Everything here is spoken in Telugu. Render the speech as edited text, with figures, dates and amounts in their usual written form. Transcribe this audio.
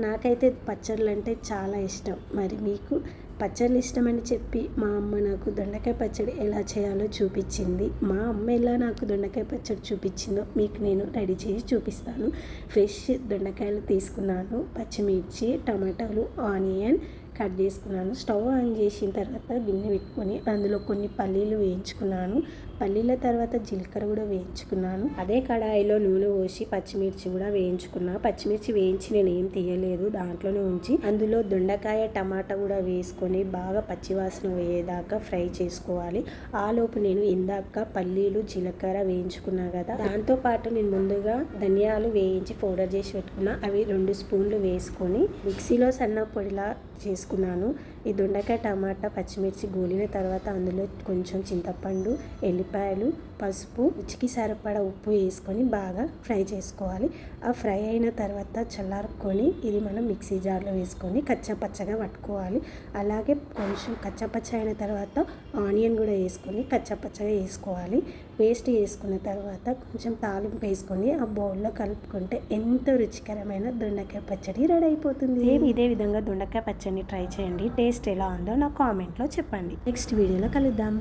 నాకైతే పచ్చళ్ళు అంటే చాలా ఇష్టం. మరి మీకు పచ్చళ్ళు ఇష్టమని చెప్పి మా అమ్మ నాకు దొండకాయ పచ్చడి ఎలా చేయాలో చూపించింది. మా అమ్మ ఎలా నాకు దొండకాయ పచ్చడి చూపించిందో మీకు నేను రెడీ చేసి చూపిస్తాను. ఫ్రెష్ దొండకాయలు తీసుకున్నాను, పచ్చిమిర్చి, టమాటాలు, ఆనియన్ కట్ చేసుకున్నాను. స్టవ్ ఆన్ చేసిన తర్వాత గిన్నె పెట్టుకొని అందులో కొన్ని పల్లీలు వేయించుకున్నాను. పల్లీల తర్వాత జీలకర్ర కూడా వేయించుకున్నాను. అదే కడాయిలో నూనె పోసి పచ్చిమిర్చి కూడా వేయించుకున్నా. పచ్చిమిర్చి వేయించి నేను ఏం తీయలేదు, దాంట్లోనే ఉంచి అందులో దొండకాయ, టమాటా కూడా వేసుకొని బాగా పచ్చివాసన వేయేదాకా ఫ్రై చేసుకోవాలి. ఆలోపు నేను ఇందాక పల్లీలు, జీలకర్ర వేయించుకున్నా కదా, దాంతో పాటు నేను ముందుగా ధనియాలు వేయించి పౌడర్ చేసి పెట్టుకున్నా. అవి 2 స్పూన్లు వేసుకొని మిక్సీలో సన్న పొడిలా చేసుకున్నాను. ఈ దొండకాయ, టమాటా, పచ్చిమిర్చి గోలిన తర్వాత అందులో కొంచెం చింతపండు, ఎల్లిపాయలు, పసుపు, రుచికి సరిపడా ఉప్పు వేసుకొని బాగా ఫ్రై చేసుకోవాలి. ఆ ఫ్రై అయిన తర్వాత చల్లారుకొని ఇది మనం మిక్సీ జార్లో వేసుకొని కచ్చాపచ్చగా పట్టుకోవాలి. అలాగే కొంచెం కచ్చాపచ్చ అయిన తర్వాత ఆనియన్ కూడా వేసుకొని కచ్చాపచ్చగా వేసుకోవాలి. పేస్ట్ వేసుకున్న తర్వాత కొంచెం తాలింపు వేసుకొని ఆ బౌల్లో కలుపుకుంటే ఎంతో రుచికరమైన దొండకాయ పచ్చడి రెడీ అయిపోతుంది. ఇదే విధంగా దొండకాయ పచ్చడిని ట్రై చేయండి. టేస్ట్ ఎలా ఉందో నా కామెంట్లో చెప్పండి. నెక్స్ట్ వీడియోలో కలుద్దాం.